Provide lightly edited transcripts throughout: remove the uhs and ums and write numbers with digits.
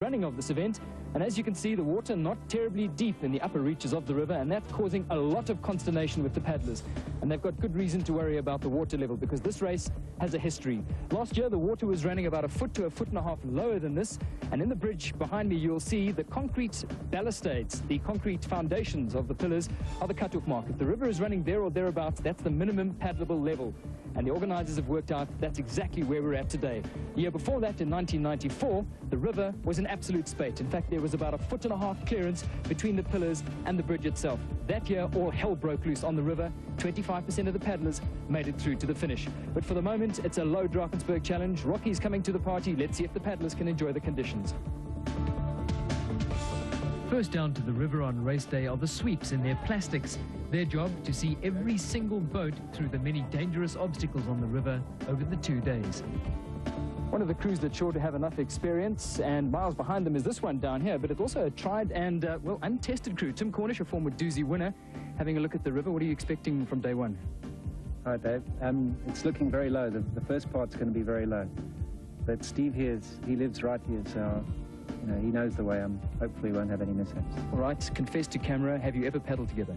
running of this event, and as you can see, the water not terribly deep in the upper reaches of the river, and that's causing a lot of consternation with the paddlers. And they've got good reason to worry about the water level, because this race has a history. Last year the water was running about 1 foot to 1.5 feet lower than this, and in the bridge behind me you'll see the concrete balustrades, the concrete foundations of the pillars are the cut-off mark. If the river is running there or thereabouts, that's the minimum paddleable level. And the organisers have worked out that's exactly where we're at today. The year before that, in 1994, the river was an absolute spate. In fact, there was about 1.5 foot clearance between the pillars and the bridge itself. That year, all hell broke loose on the river. 25% of the paddlers made it through to the finish. But for the moment, it's a low Drakensberg challenge. Rocky's coming to the party. Let's see if the paddlers can enjoy the conditions. First down to the river on race day are the sweeps in their plastics. Their job to see every single boat through the many dangerous obstacles on the river over the 2 days. One of the crews that's sure to have enough experience, and miles behind them is this one down here, but it's also a tried and, well, untested crew. Tim Cornish, a former doozy winner, having a look at the river. What are you expecting from day one? Hi, Dave. It's looking very low. The first part's going to be very low. But Steve here, he lives right here, so you know, he knows the way. Hopefully won't have any mishaps. All right, confess to camera, have you ever paddled together?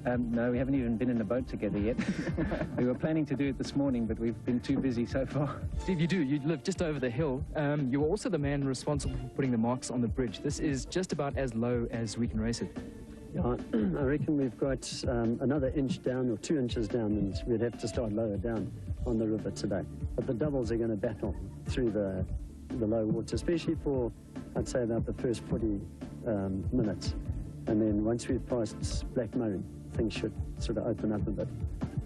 No, we haven't even been in a boat together yet. We were planning to do it this morning, but we've been too busy so far. Steve, you do. You live just over the hill. You're also the man responsible for putting the marks on the bridge. This is just about as low as we can race it. Yeah, I reckon we've got another inch down or 2 inches down, and we'd have to start lower down on the river today. But the doubles are going to battle through the low water, especially for, I'd say, about the first 40 minutes. And then once we've passed Black Murray, things should sort of open up a bit.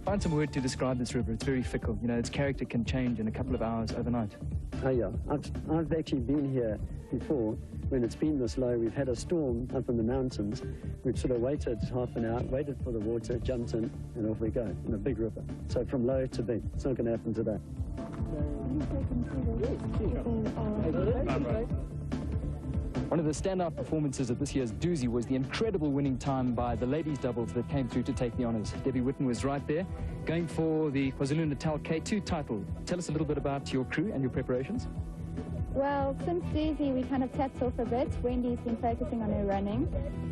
Find some word to describe this river. It's very fickle. You know, its character can change in a couple of hours overnight. Oh yeah, I've actually been here before when it's been this low. We've had a storm up in the mountains. We've sort of waited half an hour, waited for the water, jumped in, and off we go in a big river. So from low to big. It's not going to happen today. One of the standout performances of this year's doozy was the incredible winning time by the ladies' doubles that came through to take the honours. Debbie Witten was right there, going for the KwaZulu-Natal K2 title. Tell us a little bit about your crew and your preparations. Well, since doozy, we kind of tapped off a bit. Wendy's been focusing on her running,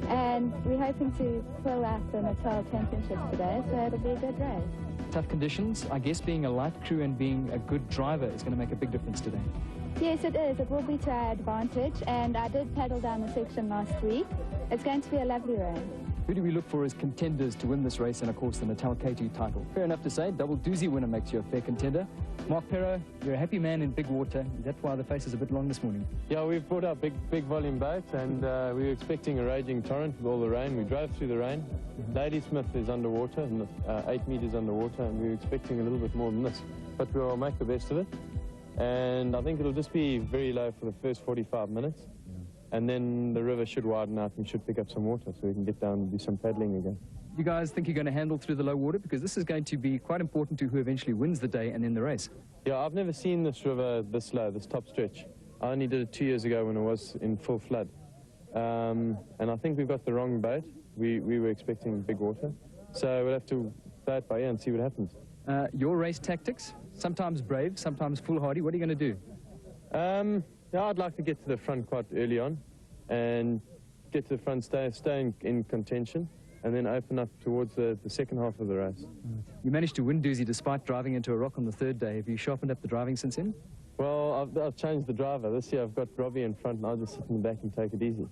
and we're hoping to pull out the Natal Championships today, so it'll be a good race. Tough conditions. I guess being a light crew and being a good driver is going to make a big difference today. Yes, it is. It will be to our advantage, and I did paddle down the section last week. It's going to be a lovely race. Who do we look for as contenders to win this race and, of course, the Natal K2 title? Fair enough to say, double doozy winner makes you a fair contender. Mark Perro, you're a happy man in big water. That's why the face is a bit long this morning. Yeah, we've brought our big volume boat, and we were expecting a raging torrent with all the rain. We drove through the rain. Ladysmith is underwater, 8 meters underwater, and we were expecting a little bit more than this. But we'll make the best of it. And I think it'll just be very low for the first 45 minutes. And then the river should widen out and should pick up some water so we can get down and do some paddling again. You guys think you're going to handle through the low water? Because this is going to be quite important to who eventually wins the day and then the race. Yeah, I've never seen this river this low, this top stretch. I only did it 2 years ago when it was in full flood. And I think we've got the wrong boat. We were expecting big water. So we'll have to play it by ear and see what happens. Your race tactics? Sometimes brave, sometimes foolhardy. What are you going to do? Yeah, I'd like to get to the front quite early on and get to the front, stay in contention, and then open up towards the second half of the race. You managed to win doozy despite driving into a rock on the third day. Have you sharpened up the driving since then? Well, I've changed the driver. This year I've got Robbie in front, and I'll just sit in the back and take it easy.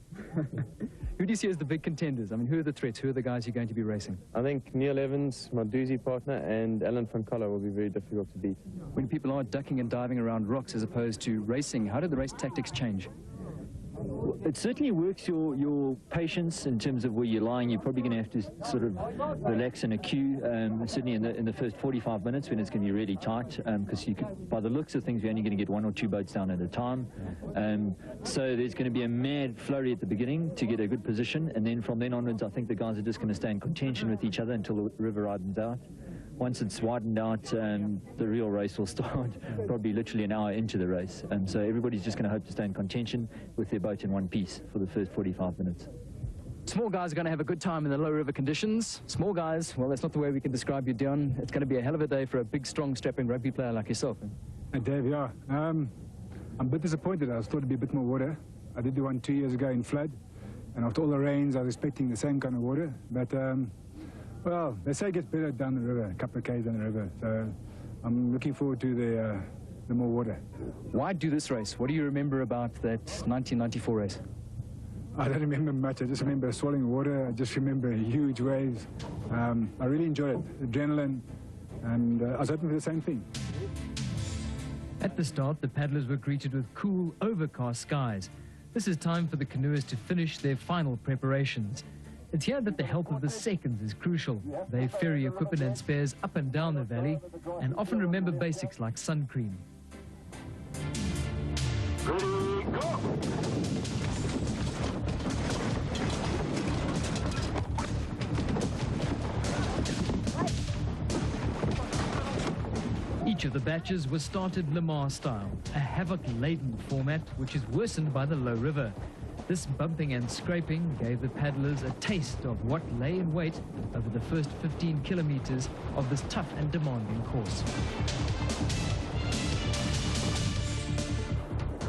Who do you see as the big contenders? I mean, who are the threats? Who are the guys you're going to be racing? I think Neil Evans, my doozy partner, and Alan van Coller will be very difficult to beat. When people are ducking and diving around rocks as opposed to racing, how do the race tactics change? It certainly works your patience in terms of where you're lying. You're probably going to have to sort of relax in a queue, certainly in the first 45 minutes when it's going to be really tight, because by the looks of things, you're only going to get 1 or 2 boats down at a time. So there's going to be a mad flurry at the beginning to get a good position, and then from then onwards, I think the guys are just going to stay in contention with each other until the river widens out. Once it's widened out, the real race will start probably literally an hour into the race. So everybody's just going to hope to stay in contention with their boat in one piece for the first 45 minutes. Small guys are going to have a good time in the low river conditions. Small guys, well, that's not the way we can describe you, Dion. It's going to be a hell of a day for a big, strong, strapping rugby player like yourself. Hey, Dave, yeah. I'm a bit disappointed. I thought it'd be a bit more water. I did do one 2 years ago in flood, and after all the rains, I was expecting the same kind of water. But, well, they say it gets better down the river, a couple of k's down the river. So I'm looking forward to the more water. Why do this race? What do you remember about that 1994 race? I don't remember much. I just remember swallowing water. I just remember huge waves. I really enjoyed it, adrenaline, and I was hoping for the same thing. At the start, the paddlers were greeted with cool, overcast skies. This is time for the canoeists to finish their final preparations. It's here that the help of the seconds is crucial. They ferry equipment and spares up and down the valley and often remember basics like sun cream. Ready, go! Each of the batches was started Lamar style, a havoc-laden format which is worsened by the low river. This bumping and scraping gave the paddlers a taste of what lay in wait over the first 15 kilometers of this tough and demanding course.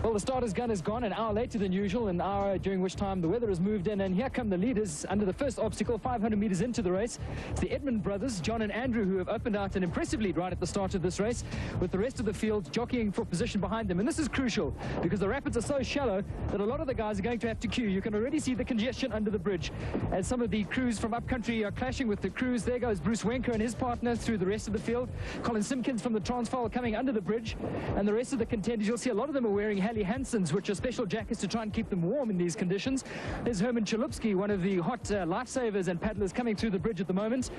Well, the starter's gun is gone an hour later than usual, an hour during which time the weather has moved in, and here come the leaders under the first obstacle, 500 meters into the race. It's the Edmund brothers, John and Andrew, who have opened out an impressive lead right at the start of this race, with the rest of the field jockeying for position behind them. And this is crucial, because the rapids are so shallow that a lot of the guys are going to have to queue. You can already see the congestion under the bridge, as some of the crews from upcountry are clashing with the crews. There goes Bruce Wenker and his partner through the rest of the field. Colin Simpkins from the Transvaal coming under the bridge, and the rest of the contenders, you'll see a lot of them are wearing Hansons, which are special jackets to try and keep them warm in these conditions. There's Herman Chalupsky, one of the hot lifesavers and paddlers coming through the bridge at the moment.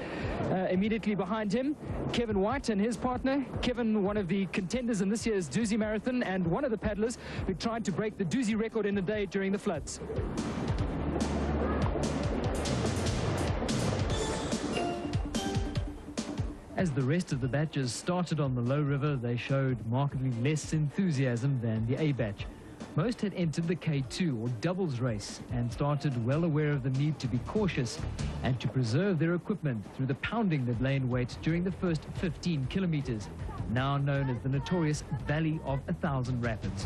Immediately behind him, Kevin White and his partner. Kevin, one of the contenders in this year's Doozy Marathon and one of the paddlers who tried to break the Doozy record in a day during the floods. As the rest of the batches started on the low river, they showed markedly less enthusiasm than the A batch. Most had entered the K2 or doubles race and started well aware of the need to be cautious and to preserve their equipment through the pounding that lay in wait during the first 15 kilometers, now known as the notorious Valley of 1,000 Rapids.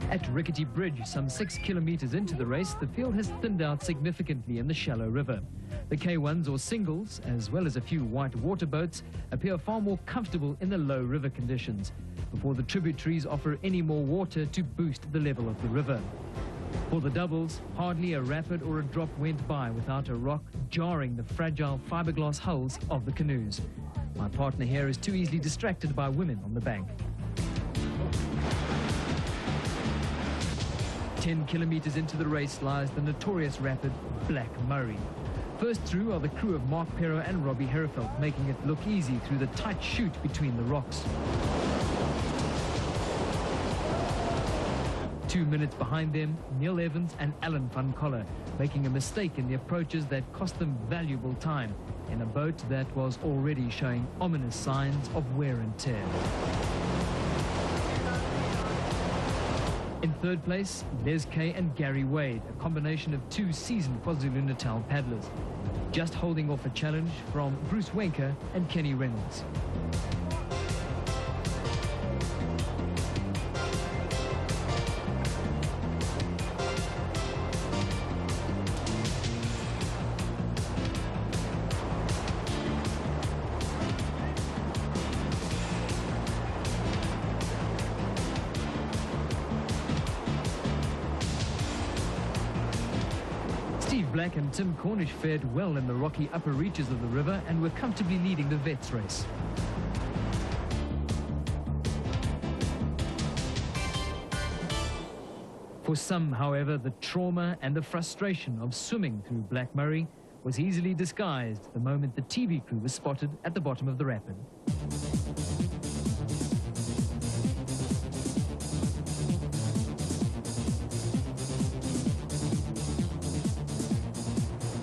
At Rickety Bridge, some 6 kilometers into the race, the field has thinned out significantly in the shallow river. The K1s or singles, as well as a few white water boats, appear far more comfortable in the low river conditions, before the tributaries offer any more water to boost the level of the river. For the doubles, hardly a rapid or a drop went by without a rock jarring the fragile fiberglass hulls of the canoes. My partner here is too easily distracted by women on the bank. 10 kilometers into the race lies the notorious rapid Black Murray. First through are the crew of Mark Pero and Robbie Herefeld, making it look easy through the tight chute between the rocks. 2 minutes behind them, Neil Evans and Alan van Coller, making a mistake in the approaches that cost them valuable time in a boat that was already showing ominous signs of wear and tear. In third place, Les Kay and Gary Wade, a combination of two seasoned KwaZulu-Natal paddlers, just holding off a challenge from Bruce Wenker and Kenny Reynolds. Black and Tim Cornish fared well in the rocky upper reaches of the river and were comfortably leading the vets race. For some, however, the trauma and the frustration of swimming through Black Murray was easily disguised the moment the TV crew was spotted at the bottom of the rapid.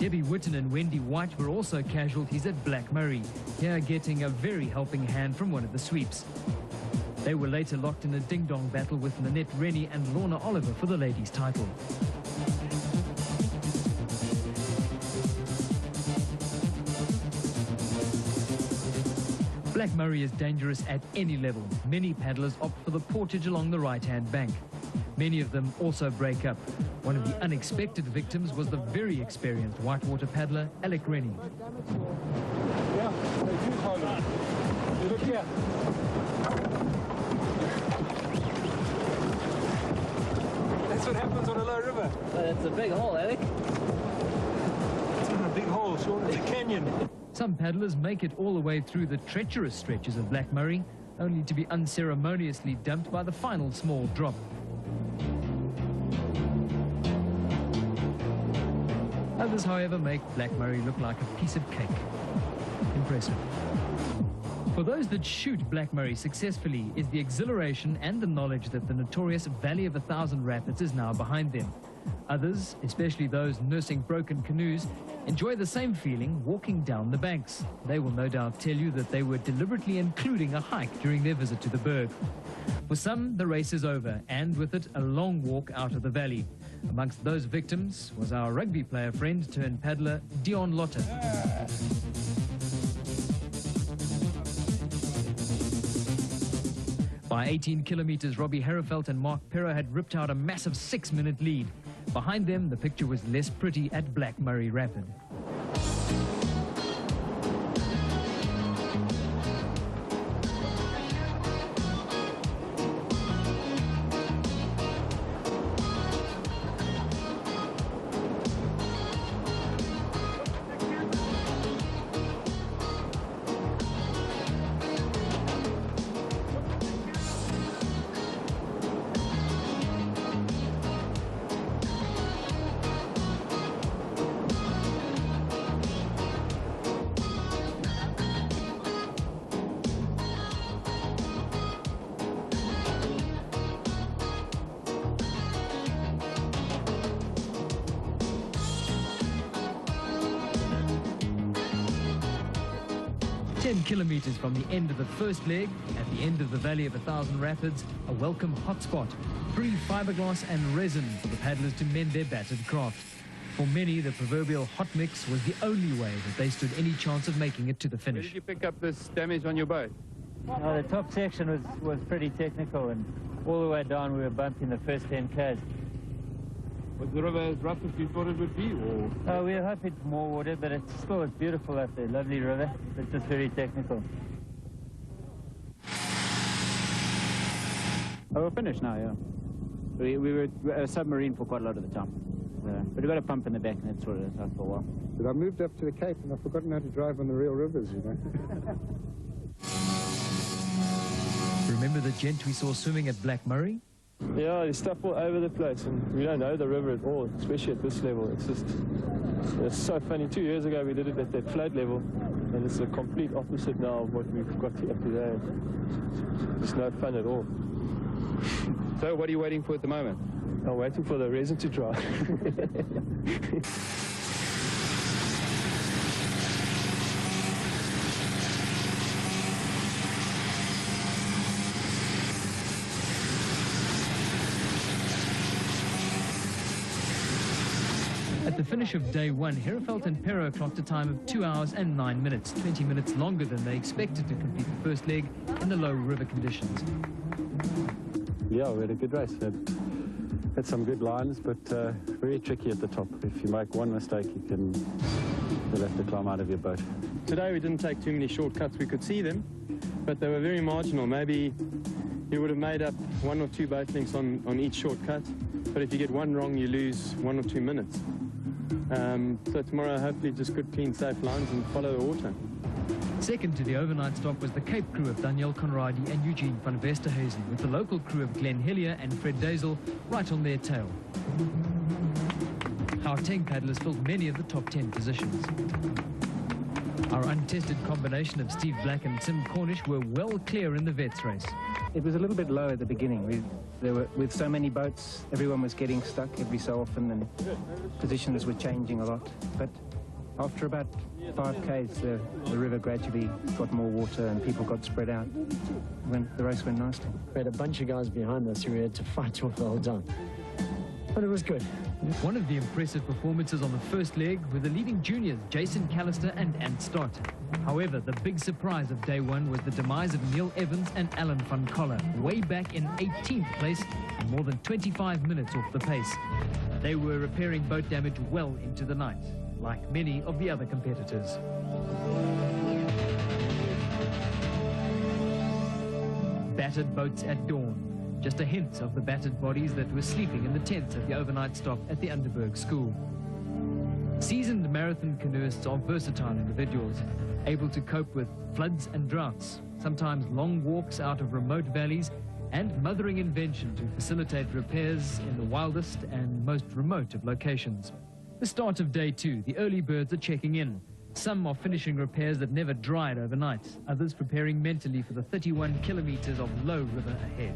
Debbie Witten and Wendy White were also casualties at Black Murray, here getting a very helping hand from one of the sweeps. They were later locked in a ding-dong battle with Lynette Rennie and Lorna Oliver for the ladies' title. Black Murray is dangerous at any level. Many paddlers opt for the portage along the right-hand bank. Many of them also break up. One of the unexpected victims was the very experienced whitewater paddler, Alec Rennie. Yeah, they do hold on. Look here. That's what happens on a low river. That's a big hole, Alec. It's not a big hole, Sean. It's a canyon. Some paddlers make it all the way through the treacherous stretches of Black Murray, only to be unceremoniously dumped by the final small drop. Others, however, make Black Murray look like a piece of cake. Impressive. For those that shoot Black Murray successfully is the exhilaration and the knowledge that the notorious Valley of 1,000 Rapids is now behind them. Others, especially those nursing broken canoes, enjoy the same feeling walking down the banks. They will no doubt tell you that they were deliberately including a hike during their visit to the berg. For some, the race is over, and with it, a long walk out of the valley. Amongst those victims was our rugby player friend turned paddler, Dion Lotte. By 18 kilometers, Robbie Herefeld and Mark Perro had ripped out a massive 6-minute lead. Behind them, the picture was less pretty at Black Murray Rapid. Kilometers from the end of the first leg, at the end of the Valley of 1,000 Rapids, a welcome hotspot. Free fiberglass and resin for the paddlers to mend their battered craft. For many, the proverbial hot mix was the only way that they stood any chance of making it to the Where finish. did you pick up this damage on your boat? The top section was pretty technical, and all the way down we were bumping the first 10 k's. Was the river as rough as you thought it would be, or? We were hoping for more water, but it's beautiful up there. Lovely river, but just very technical. Oh, we're finished now, yeah. We were a submarine for quite a lot of the time. But we got a pump in the back and that sorted us out for a while. But I moved up to the Cape and I've forgotten how to drive on the real rivers, you know. Remember the gent we saw swimming at Black Murray? Yeah, there's stuff all over the place, and we don't know the river at all, especially at this level. It's so funny. 2 years ago we did it at that float level, and it's the complete opposite now of what we've got here today. It's no fun at all. So what are you waiting for at the moment? I'm waiting for the resin to dry. At the finish of day one, Herefeld and Perro clocked a time of 2 hours and 9 minutes, 20 minutes longer than they expected to complete the first leg in the low river conditions. Yeah, we had a good race. Had some good lines, but very tricky at the top. If you make one mistake, you'll have to climb out of your boat. Today we didn't take too many shortcuts. We could see them, but they were very marginal. Maybe you would have made up 1 or 2 boat links on each shortcut, but if you get one wrong, you lose 1 or 2 minutes. So tomorrow, hopefully, just good, clean, safe lines and follow the water. Second to the overnight stop was the Cape crew of Daniel Conradi and Eugene van Westerhuizen, with the local crew of Glenn Hillier and Fred Dazel right on their tail. Gauteng paddlers filled many of the top 10 positions. Our untested combination of Steve Black and Tim Cornish were well clear in the vets race. It was a little bit low at the beginning. With so many boats, everyone was getting stuck every so often and positions were changing a lot. But after about 5 k's, the river gradually got more water and people got spread out. The race went nicely. We had a bunch of guys behind us who we had to fight with the whole time. But it was good. One of the impressive performances on the first leg were the leading juniors, Jason Callister and Ant Stott. However, the big surprise of day one was the demise of Neil Evans and Alan van Coller, way back in 18th place and more than 25 minutes off the pace. They were repairing boat damage well into the night, like many of the other competitors. Battered boats at dawn. Just a hint of the battered bodies that were sleeping in the tents at the overnight stop at the Underberg School. Seasoned marathon canoeists are versatile individuals, able to cope with floods and droughts, sometimes long walks out of remote valleys, and mothering invention to facilitate repairs in the wildest and most remote of locations. The start of day two, the early birds are checking in. Some are finishing repairs that never dried overnight, others preparing mentally for the 31 kilometers of low river ahead.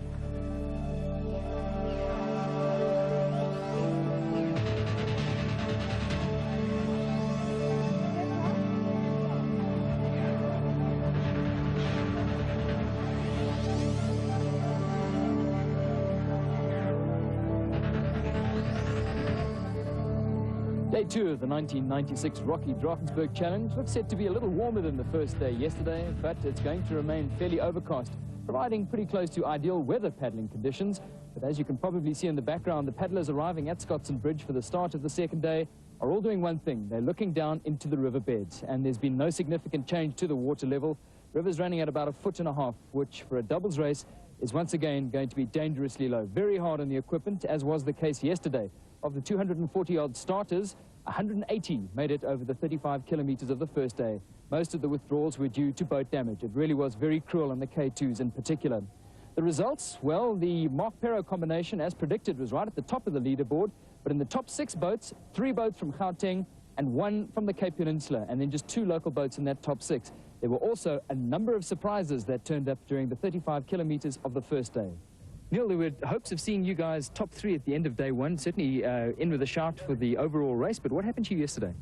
Day two of the 1996 Rocky Drakensberg Challenge looks set to be a little warmer than the first day yesterday, but it's going to remain fairly overcast, providing pretty close to ideal weather paddling conditions. But as you can probably see in the background, the paddlers arriving at Scotson Bridge for the start of the second day are all doing one thing. They're looking down into the riverbeds, and there's been no significant change to the water level. River's running at about 1.5 feet, which for a doubles race is once again going to be dangerously low. Very hard on the equipment, as was the case yesterday. Of the 240-odd starters, 180 made it over the 35 kilometers of the first day. Most of the withdrawals were due to boat damage. It really was very cruel on the K2s in particular. The results, well, the Mark Perro combination, as predicted, was right at the top of the leaderboard, but in the top 6 boats, 3 boats from Gauteng and 1 from the Cape Peninsula, and then just 2 local boats in that top 6. There were also a number of surprises that turned up during the 35 kilometers of the first day. Neil, there were hopes of seeing you guys top 3 at the end of day one, certainly in with a shout for the overall race, but what happened to you yesterday?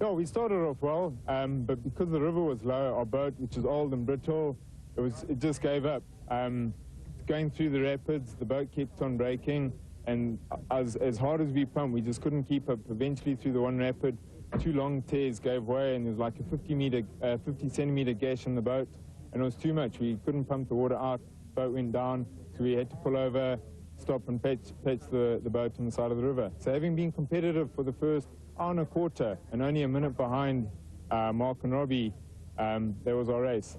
Yeah, we started off well, but because the river was low, our boat, which is old and brittle, it just gave up. Going through the rapids, the boat kept on breaking, and as hard as we pumped, we just couldn't keep up. Eventually, through the one rapid, 2 long tears gave way, and there was like a 50 centimeter gash in the boat, and it was too much. We couldn't pump the water out, boat went down. We had to pull over, stop and patch the boat on the side of the river. So having been competitive for the first hour and a quarter and only a minute behind Mark and Robbie, that was our race.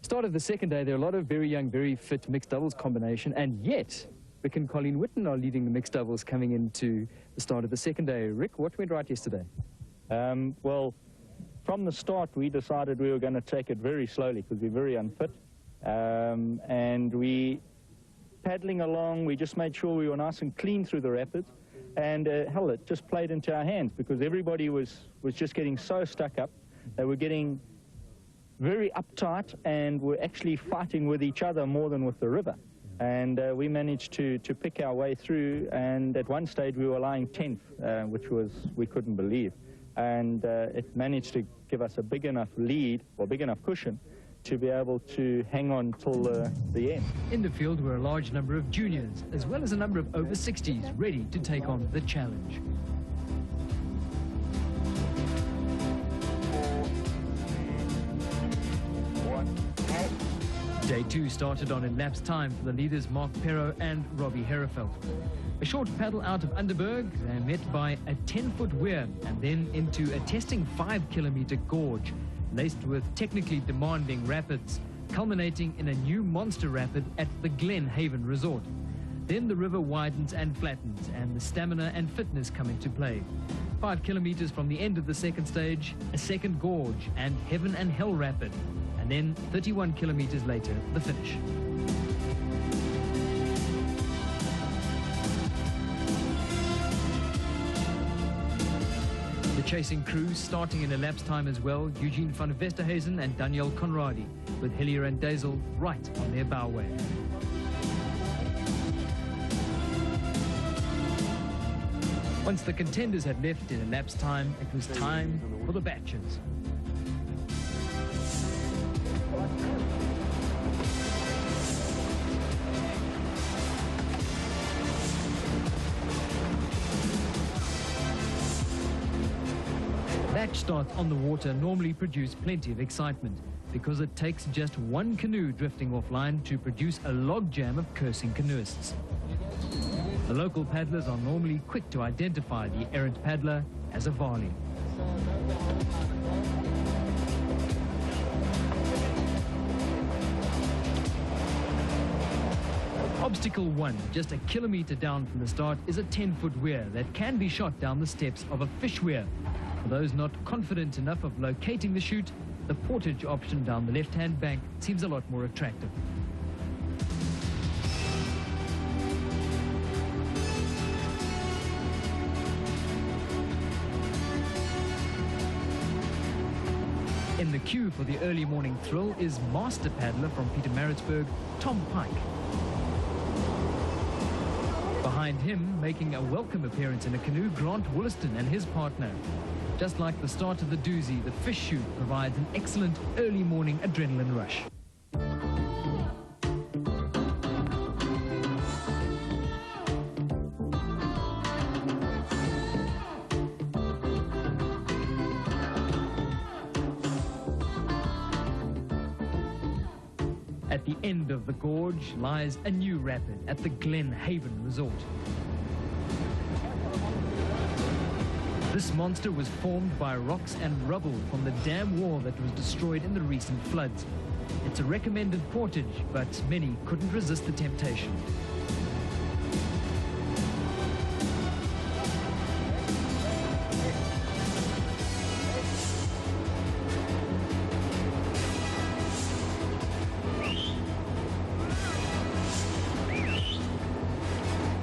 Start of the second day, there are a lot of very young, very fit mixed doubles combination, and yet Rick and Colleen Witten are leading the mixed doubles coming into the start of the second day. Rick, what went right yesterday? Well, from the start, we decided we were going to take it very slowly because we're very unfit, and we paddling along, we just made sure we were nice and clean through the rapids, and hell, it just played into our hands because everybody was just getting so stuck up. They were getting very uptight and were actually fighting with each other more than with the river. And we managed to pick our way through, and at one stage we were lying 10th, which we couldn't believe. And it managed to give us a big enough lead, or big enough cushion, to be able to hang on till the end. In the field were a large number of juniors, as well as a number of over 60s ready to take on the challenge. Day 2 started on elapsed time for the leaders Mark Perro and Robbie Herefeld. A short paddle out of Underberg, they met by a 10-foot weir and then into a testing 5-kilometer gorge, laced with technically demanding rapids, culminating in a new monster rapid at the Glen Haven Resort. Then the river widens and flattens, and the stamina and fitness come into play. 5 kilometers from the end of the second stage, a second gorge and Heaven and Hell rapid, and then 31 kilometers later, the finish. The chasing crews starting in elapsed time as well, Eugene van Westerhuizen and Daniel Conradi, with Hillier and Dazel right on their bow wave. Once the contenders had left in elapsed time, it was time for the batches. Match starts on the water normally produce plenty of excitement because it takes just one canoe drifting offline to produce a logjam of cursing canoeists. The local paddlers are normally quick to identify the errant paddler as a Varley. Obstacle 1, just a kilometre down from the start, is a 10-foot weir that can be shot down the steps of a fish weir. For those not confident enough of locating the chute, the portage option down the left-hand bank seems a lot more attractive. In the queue for the early morning thrill is master paddler from Pietermaritzburg, Tom Pike. Behind him, making a welcome appearance in a canoe, Grant Wollaston and his partner. Just like the start of the doozy, the fish chute provides an excellent early morning adrenaline rush. At the end of the gorge lies a new rapid at the Glen Haven Resort. This monster was formed by rocks and rubble from the dam wall that was destroyed in the recent floods. It's a recommended portage, but many couldn't resist the temptation.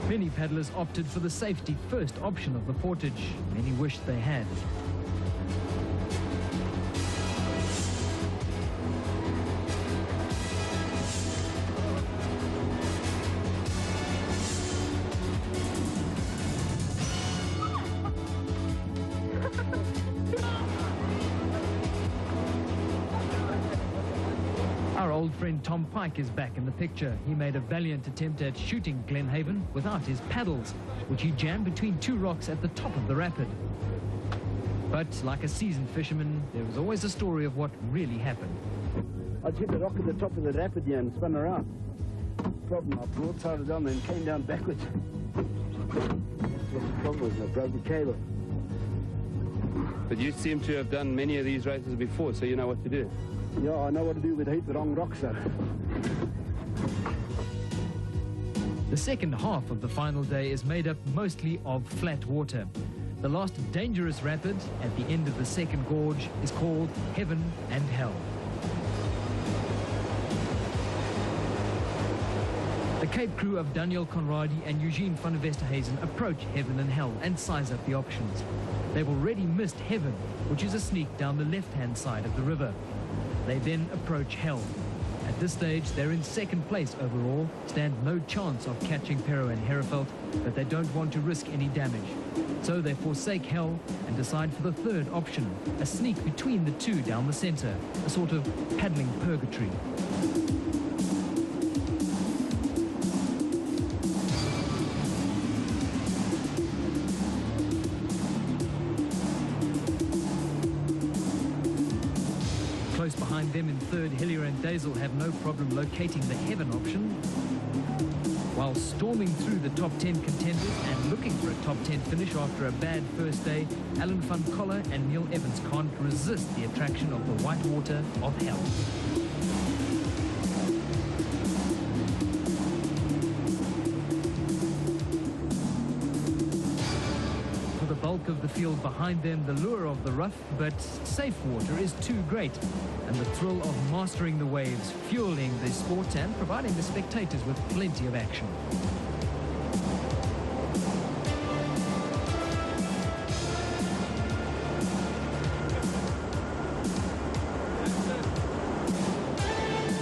Many paddlers opted for the safety first option of the portage. Many wished they had. Our old friend Tom Pike is back in the picture. He made a valiant attempt at shooting Glen Haven without his paddles, which he jammed between two rocks at the top of the rapid. But like a seasoned fisherman, there was always a story of what really happened. I hit the rock at the top of the rapid here and spun around. Problem, I broadsided on and came down backwards. That's what the problem was, I broke the cable. But you seem to have done many of these races before, so you know what to do. Yeah, I know what to do with hit the wrong rocks, sir. The second half of the final day is made up mostly of flat water. The last dangerous rapid at the end of the second gorge is called Heaven and Hell. The Cape crew of Daniel Conradi and Eugene van der Westerhuizen approach Heaven and Hell and size up the options. They've already missed Heaven, which is a sneak down the left-hand side of the river. They then approach Hell. At this stage, they're in second place overall, stand no chance of catching Pero and Herefeld, but they don't want to risk any damage. So they forsake Hell and decide for the third option, a sneak between the two down the center, a sort of paddling purgatory. Close behind them in third, Hillier and Dazel have no problem locating the Heaven option. While storming through the top 10 contenders and looking for a top 10 finish after a bad first day, Alan van Coller and Neil Evans can't resist the attraction of the white water of Hell. For the bulk of the field behind them, the lure of the rough but safe water is too great, and the thrill of mastering the waves, fueling the sport and providing the spectators with plenty of action.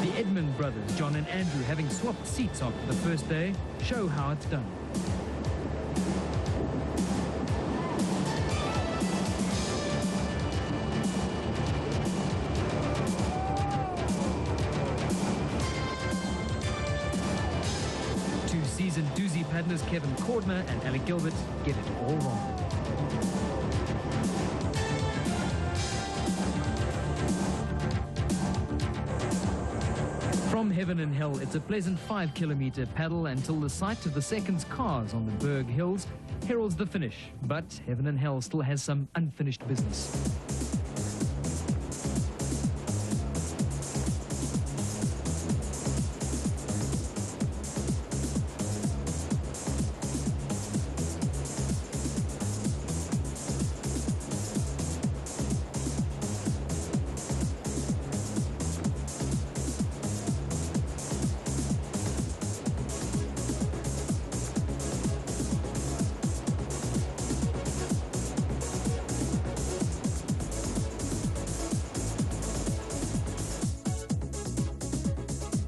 The Edmund brothers, John and Andrew, having swapped seats after the first day, show how it's done. Seasoned doozy paddlers Kevin Cordner and Alec Gilbert get it all wrong. From Heaven and Hell, it's a pleasant 5-kilometer paddle until the sight of the seconds cars on the Berg Hills heralds the finish. But Heaven and Hell still has some unfinished business.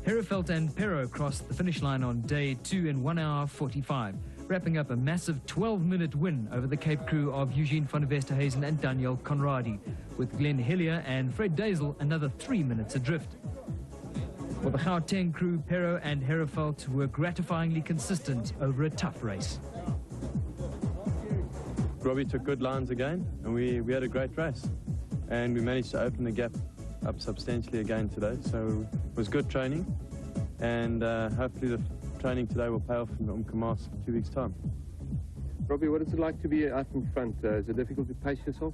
Herefeld and Pero crossed the finish line on day 2 in 1 hour 45, wrapping up a massive 12-minute win over the Cape crew of Eugene van der Westerhuizen and Daniel Conradi, with Glenn Hillier and Fred Dazel another 3 minutes adrift. For the Gauteng crew, Pero and Herefeld were gratifyingly consistent over a tough race. Robbie took good lines again, and we had a great race. And we managed to open the gap up substantially again today, so it was good training, and hopefully the training today will pay off in Umkomaas in 2 weeks' time. Robbie, what is it like to be out in front? Is it difficult to pace yourself?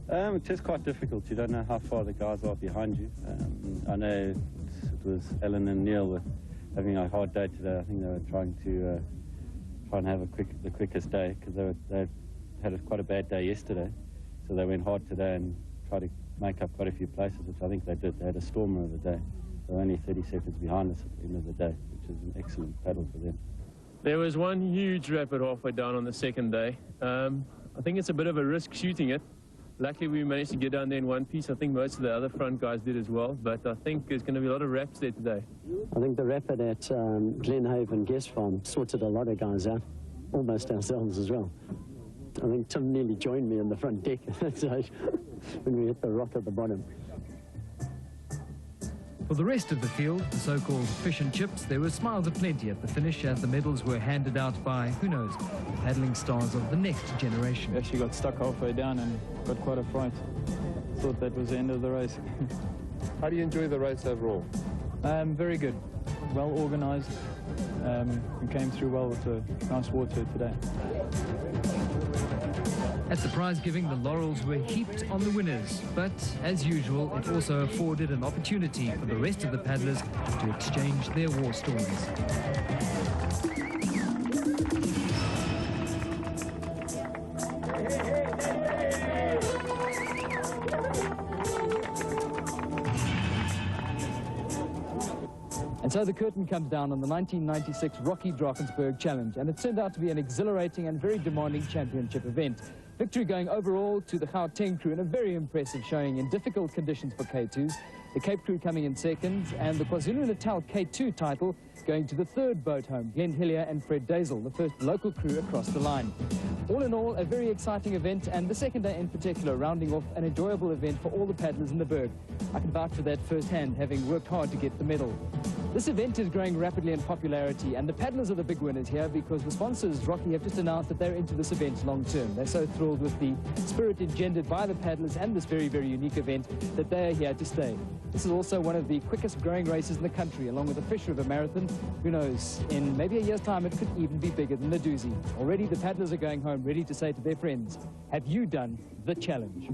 It is quite difficult. You don't know how far the guys are behind you. I know it was Ellen and Neil were having a hard day today. I think they were trying to have the quickest day, because they had quite a bad day yesterday, so they went hard today and tried to make up quite a few places, which I think they did. They had a stormer of the day. They were only 30 seconds behind us at the end of the day, which is an excellent paddle for them. There was one huge rapid halfway down on the second day. I think it's a bit of a risk shooting it. Luckily, we managed to get down there in one piece. I think most of the other front guys did as well, but I think there's going to be a lot of raps there today. I think the rapid at Glenhaven Guest Farm sorted a lot of guys out, almost ourselves as well. I think Tim nearly joined me on the front deck when we hit the rock at the bottom. For the rest of the field, the so-called fish and chips, there were smiles aplenty at the finish as the medals were handed out by, who knows, the paddling stars of the next generation. We actually got stuck halfway down and got quite a fright. Thought that was the end of the race. How do you enjoy the race overall? Very good. Well organised. We came through well with the nice water today. At surprise giving, the laurels were heaped on the winners, but as usual, it also afforded an opportunity for the rest of the paddlers to exchange their war stories. And so the curtain comes down on the 1996 Rocky Drakensberg Challenge, and it turned out to be an exhilarating and very demanding championship event. Victory going overall to the Gauteng crew in a very impressive showing in difficult conditions for K2s, the Cape crew coming in second, and the KwaZulu-Natal K2 title going to the third boat home, Glenn Hillier and Fred Dazel, the first local crew across the line. All in all, a very exciting event, and the second day in particular rounding off an enjoyable event for all the paddlers in the Berg. I can vouch for that firsthand, having worked hard to get the medal. This event is growing rapidly in popularity, and the paddlers are the big winners here because the sponsors, Rocky, have just announced that they're into this event long term. They're so thrilled with the spirit engendered by the paddlers and this very, very unique event that they are here to stay. This is also one of the quickest growing races in the country, along with the Fish River Marathon. Who knows, in maybe a year's time it could even be bigger than the doozy. Already the paddlers are going home ready to say to their friends, have you done the challenge?